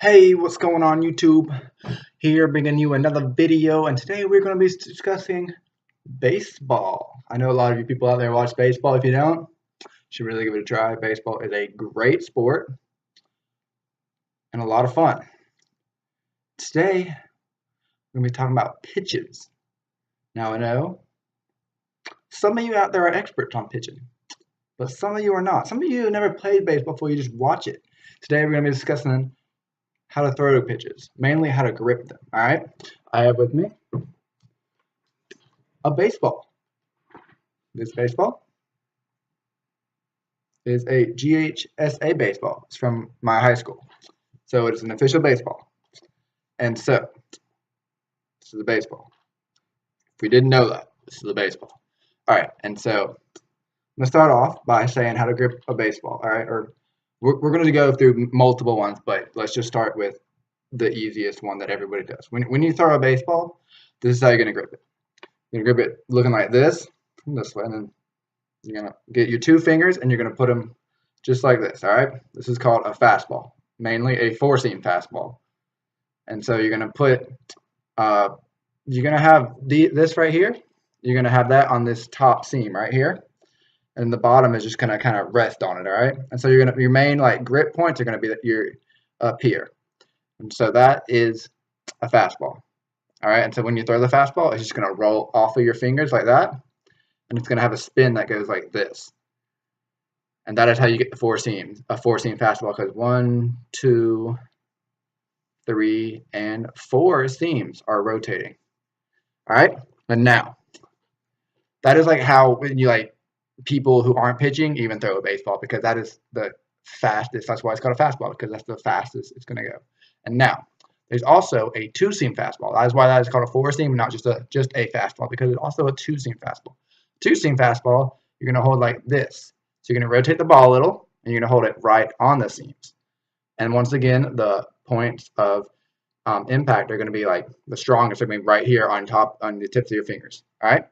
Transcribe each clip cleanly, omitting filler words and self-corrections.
Hey, what's going on YouTube? Here bringing you another video, and today we're going to be discussing baseball. I know a lot of you people out there watch baseball. If you don't, you should really give it a try. Baseball is a great sport and a lot of fun. Today we're going to be talking about pitches. Now I know some of you out there are experts on pitching, but some of you are not. Some of you have never played baseball before, you just watch it. Today we're going to be discussing how to throw pitches, mainly how to grip them. All right, I have with me a baseball. This baseball is a GHSA baseball. It's from my high school, so it is an official baseball. And so this is a baseball. If we didn't know that, this is a baseball. All right, and so I'm gonna start off by saying how to grip a baseball. All right, or we're going to go through multiple ones, but let's just start with the easiest one that everybody does. When you throw a baseball, this is how you're going to grip it. You're going to grip it looking like this way, and then you're going to get your two fingers and you're going to put them just like this. All right, this is called a fastball, mainly a four-seam fastball. And so you're going to put you're going to have this right here, you're going to have that on this top seam right here, and the bottom is just going to kind of rest on it. All right, and so your main like grip points are going to be your up here, and so that is a fastball. All right, and so when you throw the fastball, it's just going to roll off of your fingers like that, and it's going to have a spin that goes like this. And that is how you get the four seams, a four-seam fastball, because 1, 2, 3, and 4 seams are rotating. All right, and now that is like how when you like people who aren't pitching even throw a baseball, because that is the fastest. That's why it's called a fastball, because that's the fastest it's going to go. And now there's also a two-seam fastball. That is why that is called a four-seam, not just a fastball, because it's also a two-seam fastball. Two-seam fastball, you're going to hold like this. So you're going to rotate the ball a little, and you're going to hold it right on the seams. And once again, the points of impact are going to be like the strongest are going to be right here on top, on the tips of your fingers. All right.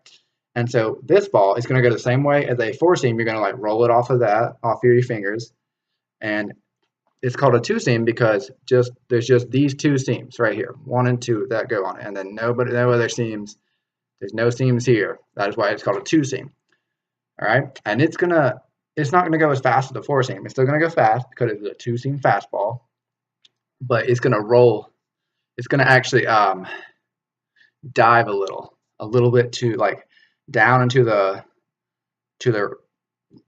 And so this ball is going to go the same way as a four seam. You're going to like roll it off of that, off your fingers. And it's called a two seam because there's just these two seams right here, 1 and 2 that go on it. And then no other seams. There's no seams here. That is why it's called a two seam. All right. And it's not going to go as fast as the four seam. It's still going to go fast because it's a two seam fastball, but it's going to roll. It's going to actually dive a little bit to like down into the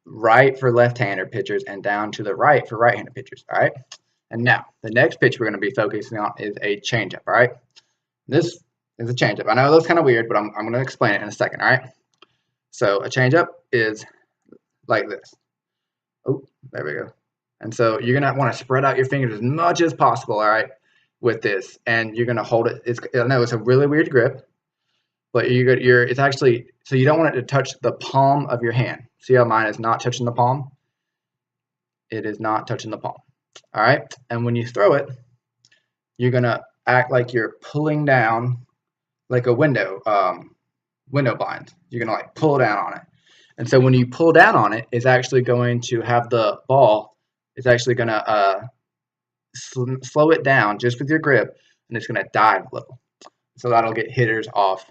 right for left-hander pitchers and down to the right for right-handed pitchers. All right. And now the next pitch we're going to be focusing on is a changeup. All right. This is a changeup. I know that's kind of weird, but I'm going to explain it in a second. All right. So a changeup is like this. Oh, there we go. And so you're going to want to spread out your fingers as much as possible. All right. With this, and you're going to hold it. I know it's a really weird grip, but it's actually, so you don't want it to touch the palm of your hand. See how mine is not touching the palm? It is not touching the palm. All right. And when you throw it, you're going to act like you're pulling down like a window blind. You're going to like pull down on it. And so when you pull down on it, it's actually going to have the ball, it's actually going to slow it down just with your grip, and it's going to dive a little. So that'll get hitters off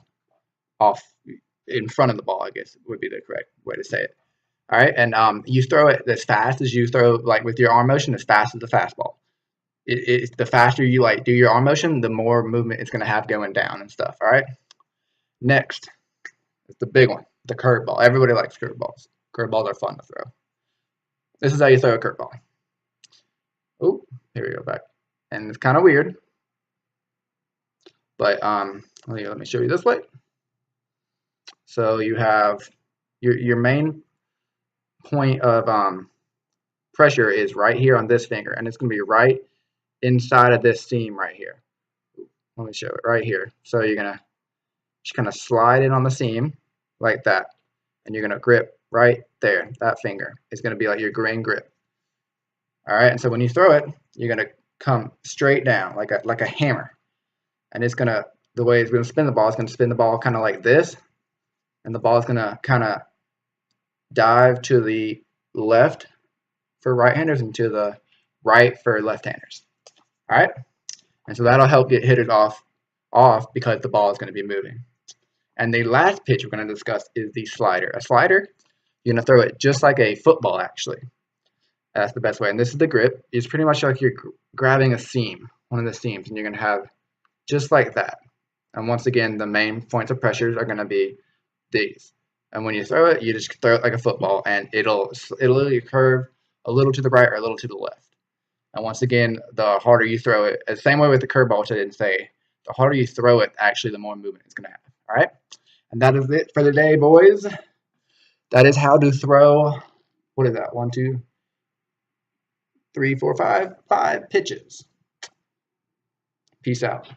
in front of the ball, I guess would be the correct way to say it. All right, and you throw it as fast as you throw, like with your arm motion, as fast as the fastball. The faster you like do your arm motion, the more movement it's going to have going down and stuff. All right. Next is the big one, the curveball. Everybody likes curveballs. Curveballs are fun to throw. This is how you throw a curveball. Oh, here we go back, and it's kind of weird, but let me show you this way. So you have your main point of pressure is right here on this finger, and it's going to be right inside of this seam right here. Let me show it right here. So you're going to just kind of slide it on the seam like that, and you're going to grip right there. That finger is going to be like your grain grip. All right, and so when you throw it, you're going to come straight down like a hammer, and the way it's going to spin the ball is going to spin the ball kind of like this, and the ball is going to kind of dive to the left for right-handers and to the right for left-handers. All right, and so that'll help get hit it off because the ball is going to be moving. And the last pitch we're going to discuss is the slider. A slider, you're going to throw it just like a football, actually. That's the best way. And this is the grip. It's pretty much like you're grabbing a seam, one of the seams, and you're going to have just like that. And once again, the main points of pressures are going to be these. And when you throw it, you just throw it like a football, and it'll literally curve a little to the right or a little to the left. And once again, the harder you throw it, the same way with the curveball, which I didn't say, the harder you throw it, actually, the more movement it's going to have. All right? And that is it for the day, boys. That is how to throw, what is that? 1, 2, 3, 4, 5 pitches. Peace out.